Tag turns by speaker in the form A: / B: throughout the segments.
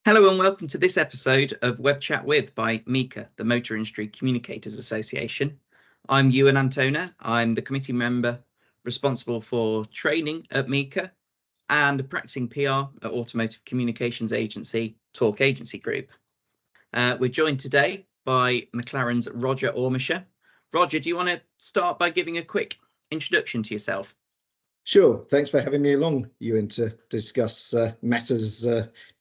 A: Hello and welcome to this episode of Webchat with by MICA, the Motor Industry Communicators Association. I'm Euan Antona. I'm the committee member responsible for training at MICA and practicing PR at automotive communications agency Talk Agency Group. We're joined today by McLaren's Roger Ormisher. Roger, do you want to start by giving a quick introduction to yourself?
B: Sure. Thanks for having me along, Euan, to discuss matters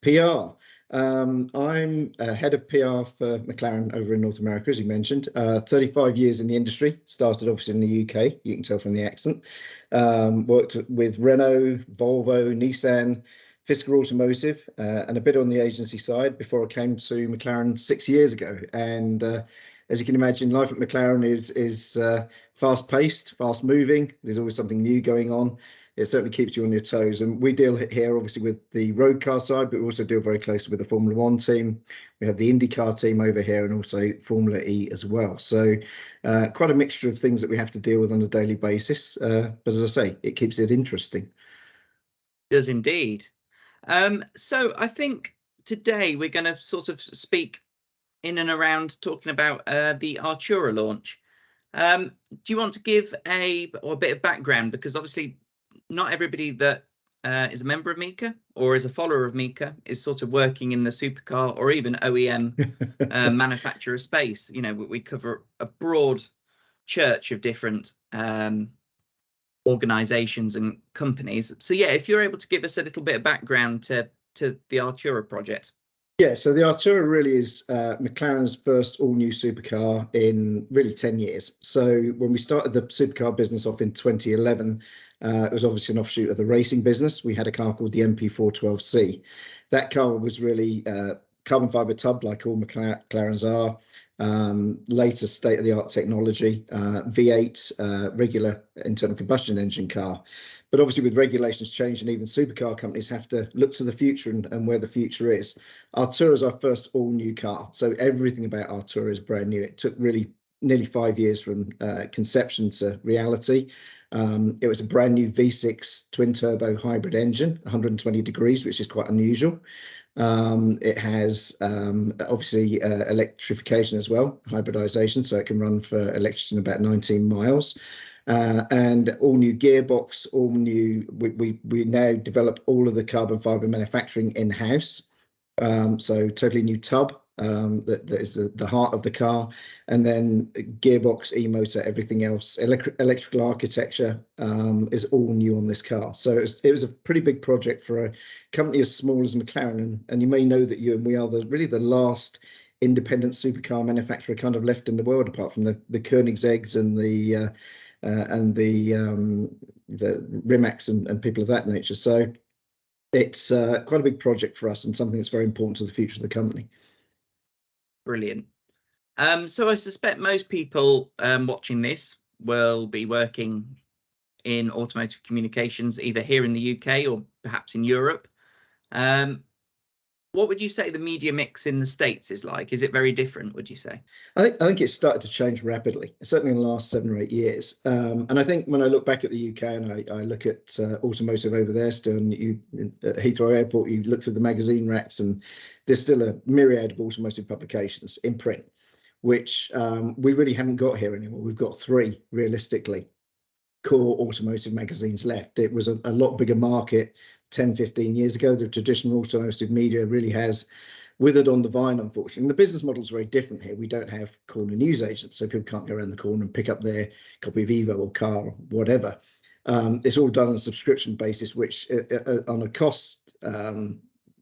B: PR. I'm head of PR for McLaren over in North America, as you mentioned. 35 years in the industry, started obviously in the UK, you can tell from the accent. Worked with Renault, Volvo, Nissan, Fisker Automotive, and a bit on the agency side before I came to McLaren 6 years ago. And as you can imagine, life at McLaren is fast-paced, fast-moving. There's always something new going on. It certainly keeps you on your toes. And we deal here, obviously, with the road car side, but we also deal very closely with the Formula One team. We have the IndyCar team over here and also Formula E as well. So quite a mixture of things that we have to deal with on a daily basis. But as I say, it keeps it interesting.
A: It does indeed. So I think today we're going to sort of speak in and around talking about the Artura launch. Do you want to give a bit of background? Because obviously not everybody that is a member of MICA or is a follower of MICA is sort of working in the supercar or even OEM manufacturer space. You know, we cover a broad church of different organizations and companies. So yeah, if you're able to give us a little bit of background to the Artura project.
B: Yeah, so the Artura really is McLaren's first all-new supercar in really 10 years. So when we started the supercar business off in 2011, it was obviously an offshoot of the racing business. We had a car called the MP412C. That car was really carbon fibre tub, like all McLarens are. Latest state-of-the-art technology, V8, regular internal combustion engine car. But obviously with regulations changing, even supercar companies have to look to the future and where the future is. Artura is our first all-new car. So everything about Artura is brand new. It took really nearly 5 years from conception to reality. It was a brand new V6 twin-turbo hybrid engine, 120 degrees, which is quite unusual. It has obviously electrification as well, hybridization, so it can run for electricity in about 19 miles. And all new gearbox, all new. We now develop all of the carbon fiber manufacturing in-house. So totally new tub that is the heart of the car, and then gearbox, e-motor, everything else, electrical architecture is all new on this car. So it was a pretty big project for a company as small as McLaren, and you may know that we are really the last independent supercar manufacturer kind of left in the world, apart from the Koenigseggs and the Rimacs and people of that nature. So it's quite a big project for us and something that's very important to the future of the company.
A: Brilliant. So I suspect most people watching this will be working in automotive communications, either here in the UK or perhaps in Europe. What would you say the media mix in the States is like? Is it very different, would you say?
B: I think it's started to change rapidly, certainly in the last 7 or 8 years. And I think when I look back at the UK and I look at automotive over there still, and at Heathrow Airport, you look through the magazine racks and there's still a myriad of automotive publications in print, which we really haven't got here anymore. We've got 3, realistically, core automotive magazines left. It was a lot bigger market 10, 15 years ago. The traditional automotive media really has withered on the vine, unfortunately. And the business model is very different here. We don't have corner news agents, so people can't go around the corner and pick up their copy of Evo or Car or whatever. It's all done on a subscription basis, which on a cost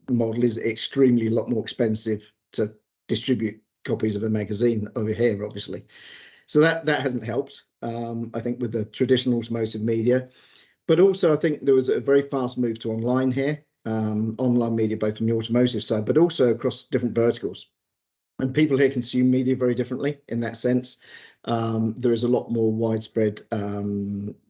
B: model is extremely a lot more expensive to distribute copies of a magazine over here, obviously. So that hasn't helped, I think, with the traditional automotive media. But also, I think there was a very fast move to online here, online media, both from the automotive side, but also across different verticals. And people here consume media very differently in that sense. There is a lot more widespread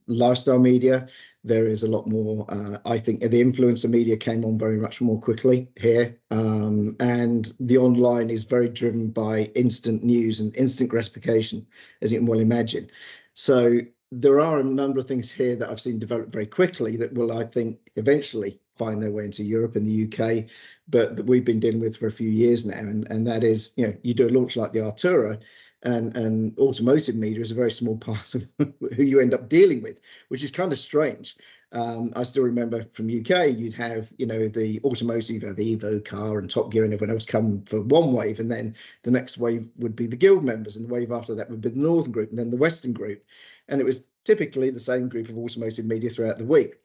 B: lifestyle media. There is a lot more, I think the influencer media came on very much more quickly here. And the online is very driven by instant news and instant gratification, as you can well imagine. So there are a number of things here that I've seen develop very quickly that will, I think, eventually find their way into Europe and the UK, but that we've been dealing with for a few years now. And that is, you know, you do a launch like the Artura, and automotive media is a very small part of who you end up dealing with, which is kind of strange. I still remember from UK, you'd have, you know, the automotive, the Evo car and Top Gear and everyone else come for one wave, and then the next wave would be the guild members, and the wave after that would be the Northern group, and then the Western group, and it was typically the same group of automotive media throughout the week.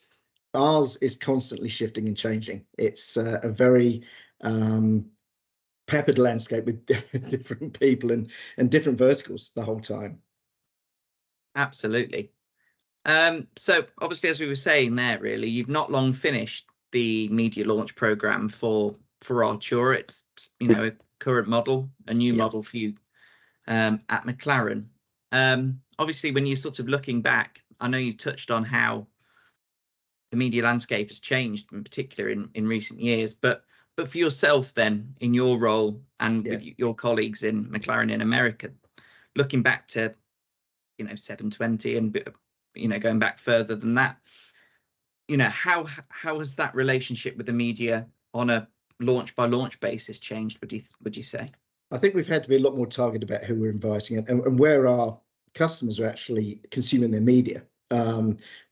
B: Ours is constantly shifting and changing. It's a very peppered landscape with different people and different verticals the whole time.
A: Absolutely. So obviously, as we were saying there, really, you've not long finished the media launch program for Artura. It's, you know, a current model, a new model for you at McLaren. Obviously, when you're sort of looking back, I know you touched on how the media landscape has changed, in particular in recent years, but for yourself then, in your role and with your colleagues in McLaren in America, looking back to, you know, 720 and, you know, going back further than that, you know, how has that relationship with the media on a launch by launch basis changed, would you say?
B: I think we've had to be a lot more targeted about who we're inviting and where our customers are actually consuming their media.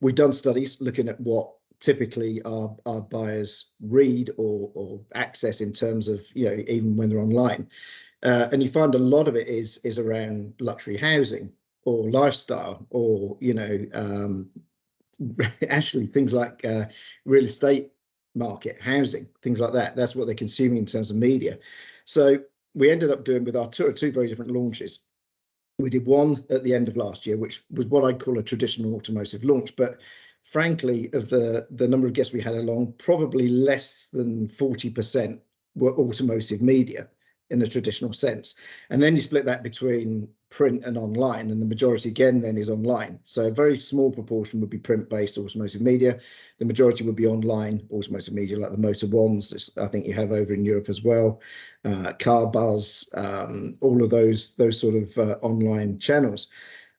B: We've done studies looking at what typically our buyers read or access in terms of, you know, even when they're online. And you find a lot of it is around luxury housing or lifestyle, or, you know, actually things like real estate market, housing, things like that. That's what they're consuming in terms of media. So we ended up doing with our two very different launches. We did one at the end of last year, which was what I'd call a traditional automotive launch. But frankly, of the number of guests we had along, probably less than 40% were automotive media in the traditional sense. And then you split that between print and online, and the majority again then is online. So a very small proportion would be print-based automotive media. The majority would be online automotive media, like the Motor Ones, I think you have over in Europe as well, Car Buzz, all of those sort of online channels.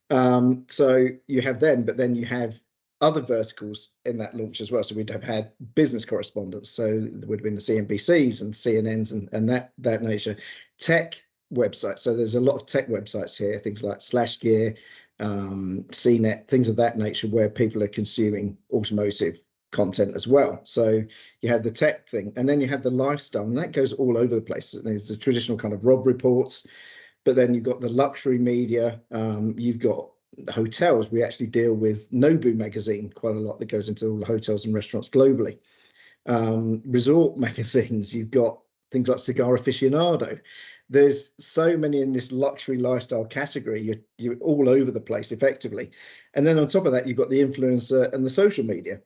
B: So you have them, but then you have other verticals in that launch as well. So we'd have had business correspondents. So there would have been the CNBCs and CNNs and that nature. Tech websites. So there's a lot of tech websites here, things like SlashGear, CNET, things of that nature, where people are consuming automotive content as well. So you have the tech thing, and then you have the lifestyle, and that goes all over the place. There's the traditional kind of Rob reports, but then you've got the luxury media, you've got hotels. We actually deal with Nobu magazine quite a lot, that goes into all the hotels and restaurants globally. Resort magazines, you've got things like Cigar Aficionado. There's so many in this luxury lifestyle category. You're all over the place effectively. And then on top of that, you've got the influencer and the social media.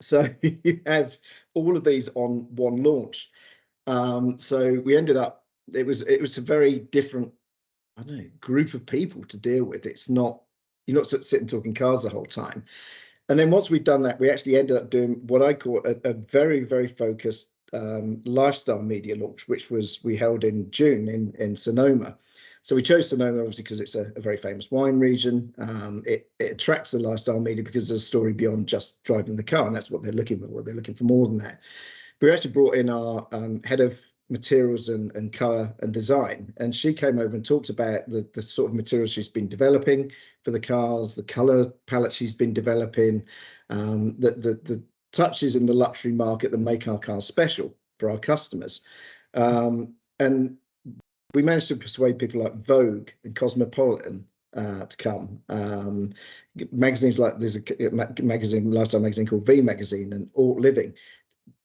B: So you have all of these on one launch. So we ended up, it was a very different, I don't know, group of people to deal with. It's not, you're not sitting talking cars the whole time. And then once we'd done that, we actually ended up doing what I call a very, very focused lifestyle media launch, which we held in June in Sonoma. So we chose Sonoma obviously because it's a very famous wine region. It attracts the lifestyle media because there's a story beyond just driving the car, and that's what they're looking for. They're looking for more than that. We actually brought in our head of materials and color and design, and she came over and talked about the sort of materials she's been developing for the cars, the color palette she's been developing, the touches in the luxury market that make our cars special for our customers. And we managed to persuade people like Vogue and Cosmopolitan to come. Magazines like, there's a magazine, lifestyle magazine called V Magazine, and Alt Living,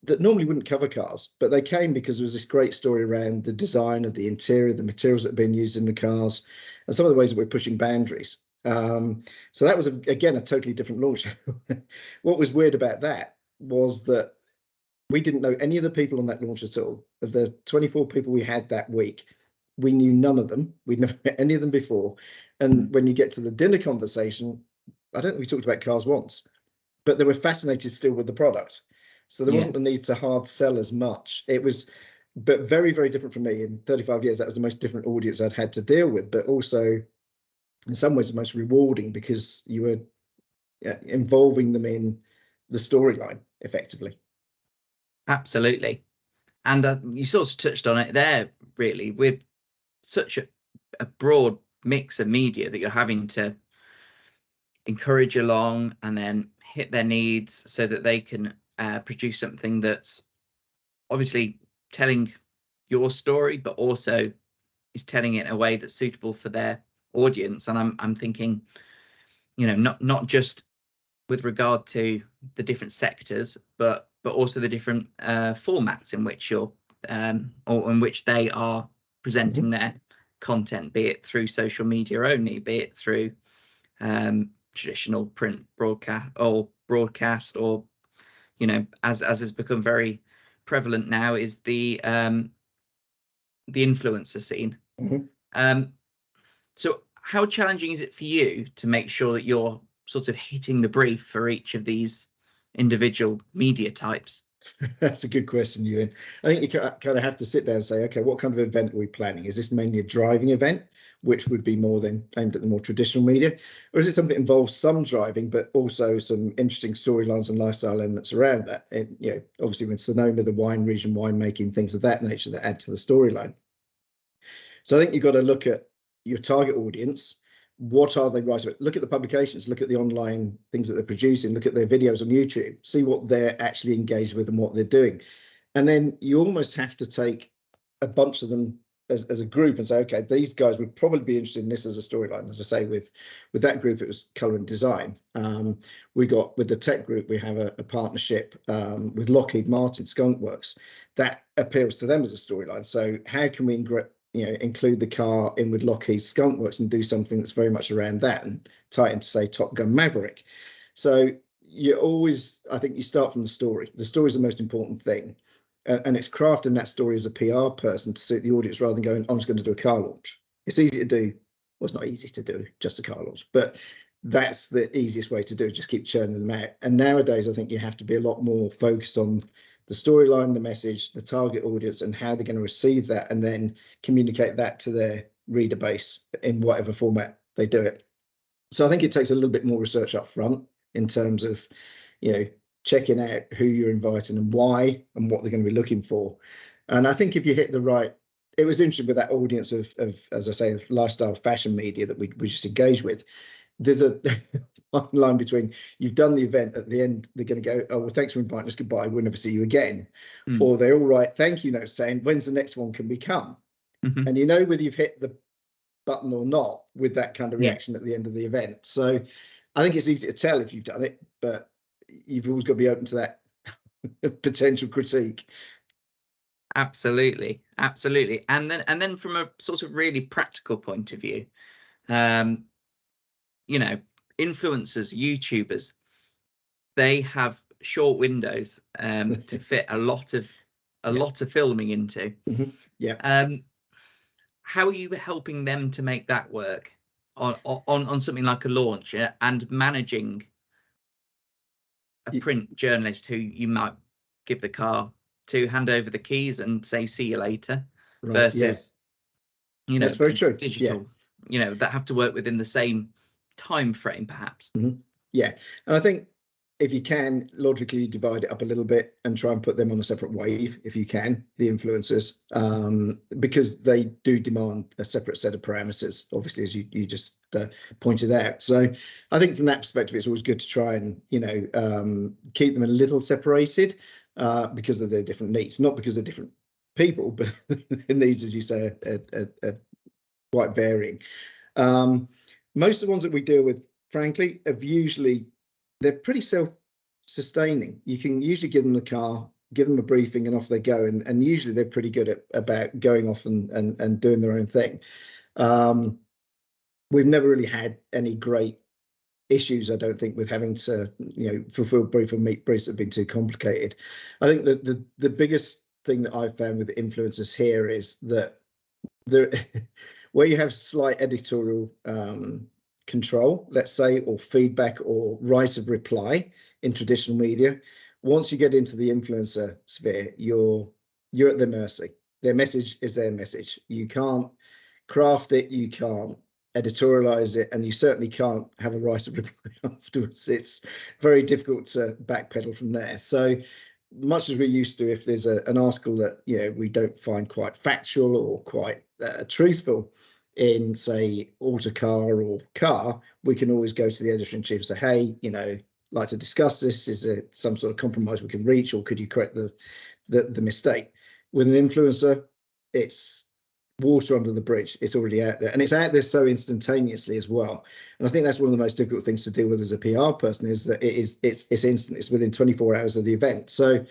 B: that normally wouldn't cover cars, but they came because there was this great story around the design of the interior, the materials that have been used in the cars, and some of the ways that we're pushing boundaries. So that was, again, a totally different launch. What was weird about that was that we didn't know any of the people on that launch at all. Of the 24 people we had that week, we knew none of them. We'd never met any of them before. And when you get to the dinner conversation, I don't think we talked about cars once, but they were fascinated still with the product. So there wasn't the need to hard sell as much. It was, but very, very different from me. In 35 years, that was the most different audience I'd had to deal with, but also in some ways the most rewarding, because you were involving them in the storyline effectively.
A: Absolutely. And you sort of touched on it there, really, with such a broad mix of media that you're having to encourage along and then hit their needs so that they can produce something that's obviously telling your story, but also is telling it in a way that's suitable for their audience. And I'm thinking, not just with regard to the different sectors, but also the different formats in which you're or in which they are presenting their content, be it through social media only, be it through traditional print broadcast, or as has become very prevalent now, is the influencer scene. So how challenging is it for you to make sure that you're sort of hitting the brief for each of these individual media types?
B: That's a good question, Euan. I think you kind of have to sit there and say, okay, what kind of event are we planning? Is this mainly a driving event, which would be more than aimed at the more traditional media? Or is it something that involves some driving, but also some interesting storylines and lifestyle elements around that? And, obviously with Sonoma, the wine region, winemaking, things of that nature that add to the storyline. So I think you've got to look at your target audience. What are they writing about? Look at the publications, look at the online things that they're producing, look at their videos on YouTube, see what they're actually engaged with and what they're doing. And then you almost have to take a bunch of them as a group and say, okay, these guys would probably be interested in this as a storyline. As I say, with that group, it was color and design. We got, with the tech group, we have a partnership with Lockheed Martin Skunk Works that appeals to them as a storyline. So how can we include the car in with Lockheed Skunk Works and do something that's very much around that and tie it into, say, Top Gun Maverick? So I think you start from the story. The story is the most important thing. And it's crafting that story as a PR person to suit the audience rather than going, I'm just going to do a car launch. It's easy to do. Well, it's not easy to do just a car launch, but that's the easiest way to do it. Just keep churning them out. And nowadays, I think you have to be a lot more focused on the storyline, the message, the target audience, and how they're going to receive that, and then communicate that to their reader base in whatever format they do it. So I think it takes a little bit more research up front in terms of, checking out who you're inviting and why and what they're going to be looking for. And I think if you hit the right, it was interesting with that audience of as I say, lifestyle fashion media that we just engage with. There's a line between you've done the event, at the end they're going to go, oh well, thanks for inviting us, goodbye, we'll never see you again. Or they're all right, thank you note saying, when's the next one, can we come? And whether you've hit the button or not with that kind of reaction at the end of the event. So I think it's easy to tell if you've done it, but you've always got to be open to that potential critique.
A: Absolutely. And then from a sort of really practical point of view, influencers, YouTubers, they have short windows to fit a lot of filming into. How are you helping them to make that work on something like a launch, and managing a print journalist who you might give the car to, hand over the keys and say see you later, versus
B: that's very true.
A: Digital that have to work within the same time frame perhaps.
B: And I think if you can logically divide it up a little bit and try and put them on a separate wave, if you can, the influencers, because they do demand a separate set of parameters, obviously, as you just pointed out. So I think from that perspective, it's always good to try and keep them a little separated because of their different needs, not because they're different people, but the needs, as you say, are quite varying. Most of the ones that we deal with, frankly, they're pretty self-sustaining. You can usually give them the car, give them a briefing, and off they go. And usually they're pretty good about going off and doing their own thing. We've never really had any great issues, I don't think, with having to fulfill brief or meet briefs that have been too complicated. I think that the biggest thing that I've found with influencers here is that where you have slight editorial control, let's say, or feedback or right of reply in traditional media, once you get into the influencer sphere, you're at their mercy. Their message is their message. You can't craft it, you can't editorialize it, and you certainly can't have a right of reply afterwards. It's very difficult to backpedal from there. So much as we're used to, if there's an article that we don't find quite factual or quite truthful in, say, Autocar or Car, we can always go to the editor-in-chief and say, hey, like to discuss this. Is there some sort of compromise we can reach, or could you correct the mistake? With an influencer, it's water under the bridge. It's already out there, and it's out there so instantaneously as well. And I think that's one of the most difficult things to deal with as a PR person, is that it's instant. It's within 24 hours of the event. So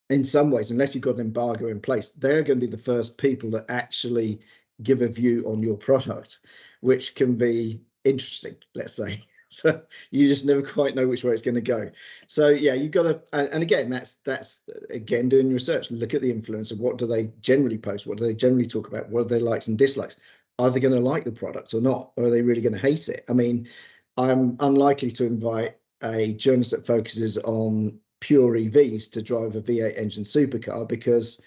B: in some ways, unless you've got an embargo in place, they're going to be the first people that actually give a view on your product, which can be interesting, let's say. So you just never quite know which way it's going to go. So yeah, you've got to, and again, that's again doing research. Look at the influencer. What do they generally post? What do they generally talk about? What are their likes and dislikes? Are they going to like the product or not? Or are they really going to hate it? I mean, I'm unlikely to invite a journalist that focuses on pure EVs to drive a V8 engine supercar, because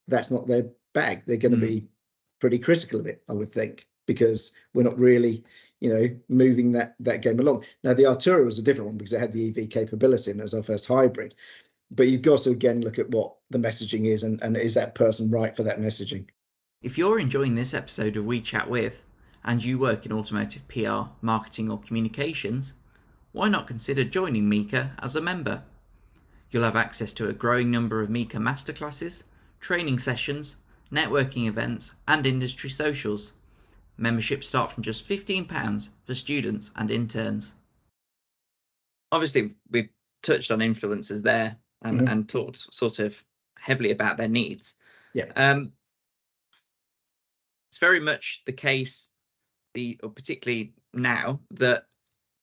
B: that's not their bag. They're going to be pretty critical of it, I would think, because we're not really moving that game along. Now, the Artura was a different one because it had the EV capability and it was our first hybrid. But you've got to, again, look at what the messaging is, and is that person right for that messaging?
A: If you're enjoying this episode of We Chat With, and you work in automotive PR, marketing or communications, why not consider joining MICA as a member? You'll have access to a growing number of MICA masterclasses, training sessions, networking events and industry socials. Memberships start from just £15 for students and interns. Obviously, we've touched on influencers there and talked sort of heavily about their needs.
B: Yeah.
A: It's very much the case, particularly now, that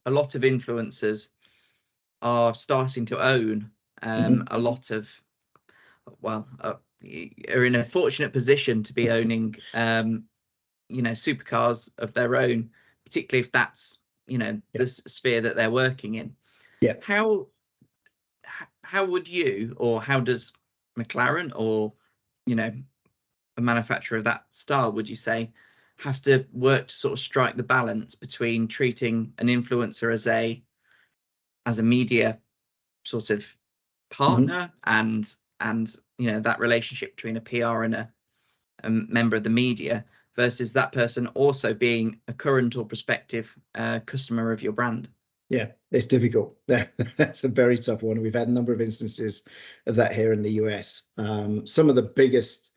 A: a lot of influencers are starting to own a lot of, are in a fortunate position to be owning supercars of their own, particularly if that's the sphere that they're working in.
B: Yeah.
A: How would you, or how does McLaren, or a manufacturer of that style, would you say, have to work to sort of strike the balance between treating an influencer as a media sort of partner and that relationship between a PR and a member of the media, versus that person also being a current or prospective customer of your brand?
B: Yeah, it's difficult. That's a very tough one. We've had a number of instances of that here in the US. Some of the biggest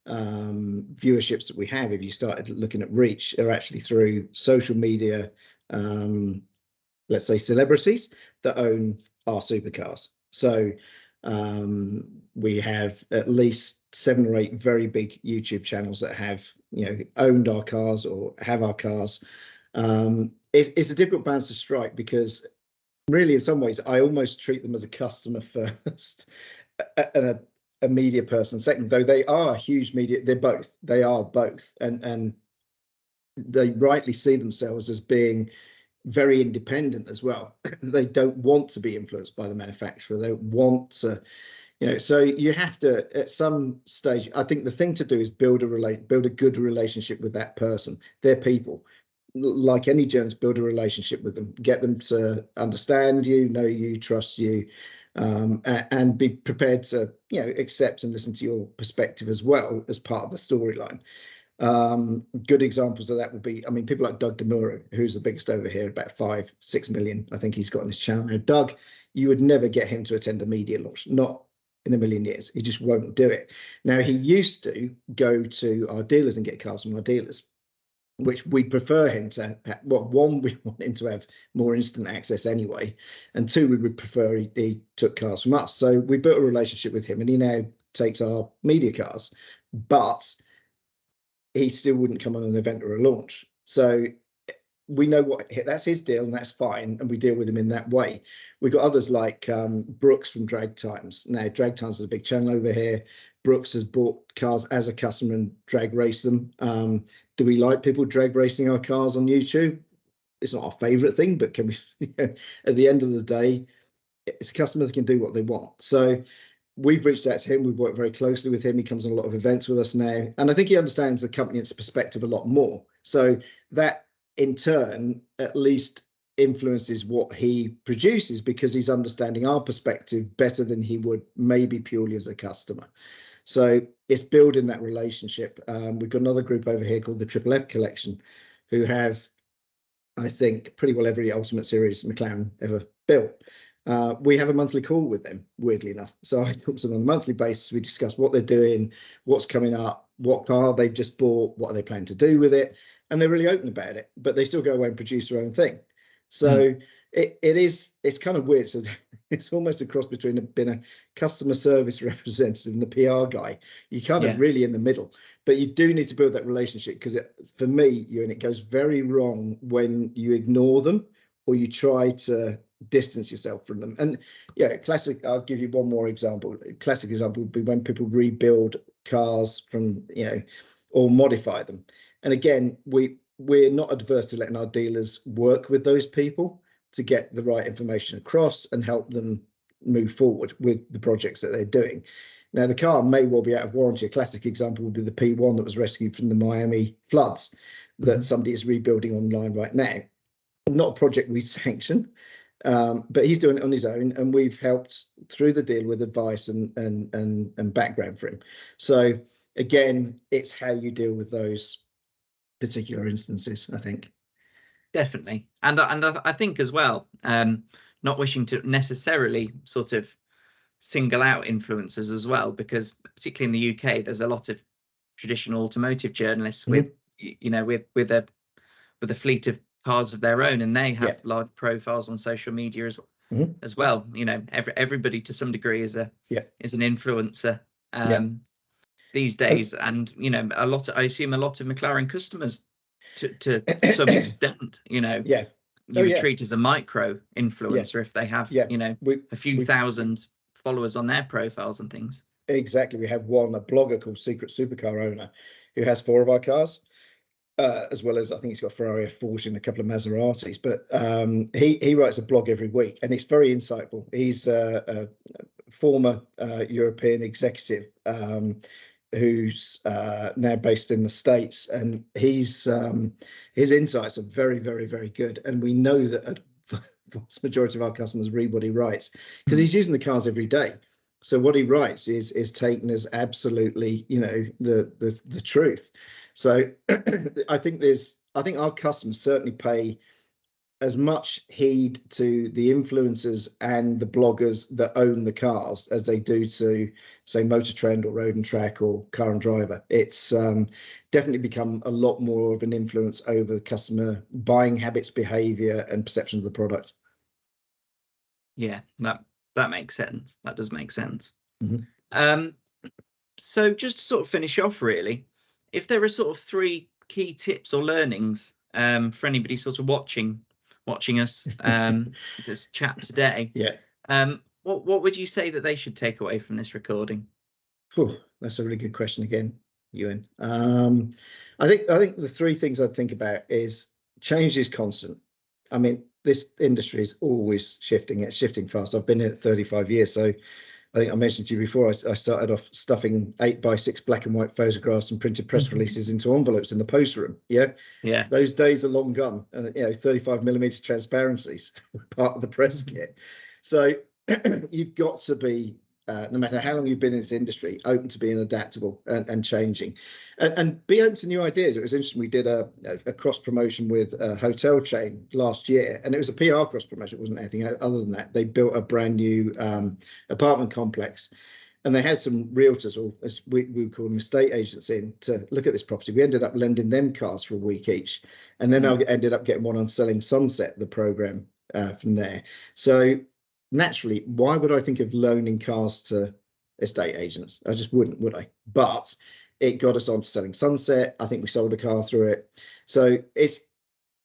B: viewerships that we have, if you started looking at reach, are actually through social media, let's say celebrities that own our supercars. So we have at least 7 or 8 very big YouTube channels that have owned our cars or have our cars. It's a difficult balance to strike, because really in some ways I almost treat them as a customer first and a media person second, though they are a huge media. They are both, and they rightly see themselves as being very independent as well. They don't want to be influenced by the manufacturer. They want to, so you have to, at some stage, I think the thing to do is build a good relationship with that person, their people. Like any journalist, build a relationship with them, get them to understand you, know you, trust you, and be prepared to accept and listen to your perspective as well as part of the storyline. Good examples of that would be, people like Doug DeMuro, who's the biggest over here, about 5-6 million I think he's got on his channel now. Doug, you would never get him to attend a media launch, not in a million years. He just won't do it. Now, he used to go to our dealers and get cars from our dealers, which we prefer him to have. Well, one, we want him to have more instant access anyway, and 2, we would prefer he took cars from us. So we built a relationship with him, and he now takes our media cars, but he still wouldn't come on an event or a launch. So we know that's his deal, and that's fine, and we deal with him in that way. We've got others like Brooks from Drag Times. Now, Drag Times is a big channel over here. Brooks has bought cars as a customer and drag race them. Do we like people drag racing our cars on YouTube? It's not our favorite thing, but can we, at the end of the day, it's a customer that can do what they want. So we've reached out to him. We've worked very closely with him. He comes on a lot of events with us now, and I think he understands the company and its perspective a lot more. So that in turn at least influences what he produces because he's understanding our perspective better than he would maybe purely as a customer. So it's building that relationship. We've got another group over here called the Triple F Collection, who have, I think, pretty well every Ultimate Series McLaren ever built. We have a monthly call with them, weirdly enough. So I talk to them on a monthly basis. We discuss what they're doing, what's coming up, what car they've just bought, what are they planning to do with it. And they're really open about it, but they still go away and produce their own thing. So it's kind of weird. So it's almost a cross between being a customer service representative and the PR guy. You're kind of really in the middle, but you do need to build that relationship because for me, Euan, it goes very wrong when you ignore them or you try to distance yourself from them. And yeah, classic, I'll give you one more example. A classic example would be when people rebuild cars from, or modify them. And again, we're not adverse to letting our dealers work with those people to get the right information across and help them move forward with the projects that they're doing. Now, the car may well be out of warranty. A classic example would be the P1 that was rescued from the Miami floods that somebody is rebuilding online right now. Not a project we sanction, but he's doing it on his own, and we've helped through the deal with advice and background for him. So again, it's how you deal with those particular instances, I think.
A: Definitely. And I think as well, not wishing to necessarily sort of single out influencers as well, because particularly in the UK, there's a lot of traditional automotive journalists with a fleet of cars of their own, and they have live profiles on social media as well. Everybody to some degree is an influencer these days, and I assume a lot of McLaren customers to some extent, would treat as a micro influencer if they have a few thousand followers on their profiles and things.
B: Exactly. We have a blogger called Secret Supercar Owner who has 4 of our cars, as well as I think he's got Ferrari F40 and a couple of Maseratis. But he writes a blog every week, and it's very insightful. He's a former European executive who's now based in the States, and his insights are very, very, very good. And we know that a vast majority of our customers read what he writes because he's using the cars every day. So what he writes is taken as absolutely, the truth. So I think our customers certainly pay as much heed to the influencers and the bloggers that own the cars as they do to, say, Motor Trend or Road and Track or Car and Driver. It's definitely become a lot more of an influence over the customer buying habits, behavior, and perception of the product.
A: Yeah, that makes sense. That does make sense. So just to sort of finish off, really, if there are sort of 3 key tips or learnings for anybody sort of watching us this chat today, what would you say that they should take away from this recording?
B: That's a really good question again, Euan. I think the 3 things I'd think about is change is constant. I mean, this industry is always shifting. It's shifting fast. I've been here 35 years, so I think I mentioned to you before, I started off stuffing 8x6 black and white photographs and printed press releases into envelopes in the post room. Yeah. Those days are long gone. 35mm transparencies were part of the press kit. So you've got to be, no matter how long you've been in this industry, open to being adaptable and changing, and be open to new ideas. It was interesting. We did a cross promotion with a hotel chain last year, and it was a PR cross promotion. It wasn't anything other than that. They built a brand new apartment complex, and they had some realtors, or as we would call them, estate agents, in to look at this property. We ended up lending them cars for a week each, and then I ended up getting one on Selling Sunset, the program from there. So naturally, why would I think of loaning cars to estate agents? I just wouldn't, would I? But it got us on to Selling Sunset. I think we sold a car through it. So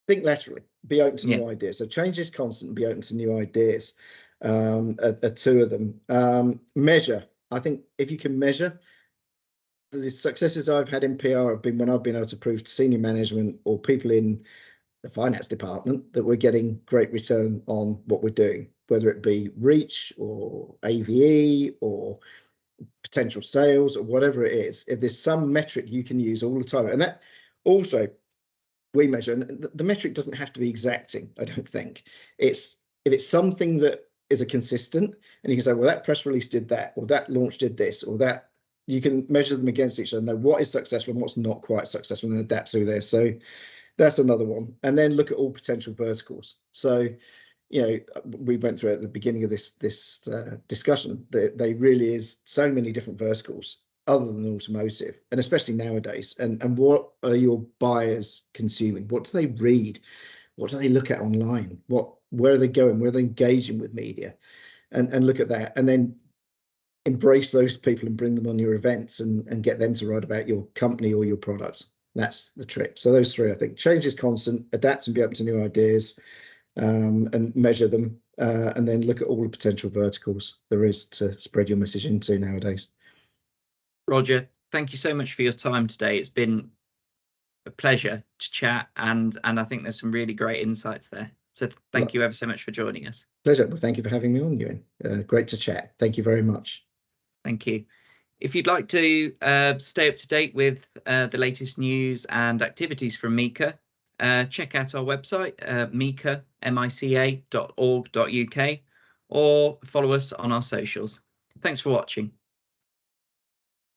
B: think laterally, be open to new ideas. So change is constant and be open to new ideas. Are 2 of them. Measure. I think if you can measure, the successes I've had in PR have been when I've been able to prove to senior management or people in the finance department that we're getting great return on what we're doing, whether it be reach or AVE or potential sales or whatever it is. If there's some metric you can use all the time, and that also we measure, and the metric doesn't have to be exacting, I don't think. It's if it's something that is a consistent, and you can say, well, that press release did that, or that launch did this, or that, you can measure them against each other, know what is successful and what's not quite successful, and adapt through there. So that's another one. And then look at all potential verticals. So, you know, we went through at the beginning of this discussion that they really is so many different verticals other than automotive, and especially nowadays. And what are your buyers consuming? What do they read? What do they look at online? Where are they going? Where are they engaging with media? And look at that, and then embrace those people and bring them on your events and get them to write about your company or your products. That's the trick. So those three, I think: change is constant, adapt and be open to new ideas, and measure them, and then look at all the potential verticals there is to spread your message into nowadays.
A: Roger, thank you so much for your time today. It's been a pleasure to chat, and I think there's some really great insights there. So thank you ever so much for joining us.
B: Pleasure. Well, thank you for having me on, Euan. Great to chat. Thank you very much.
A: Thank you. If you'd like to stay up to date with the latest news and activities from MICA, check out our website, mica.org.uk, or follow us on our socials. Thanks for watching.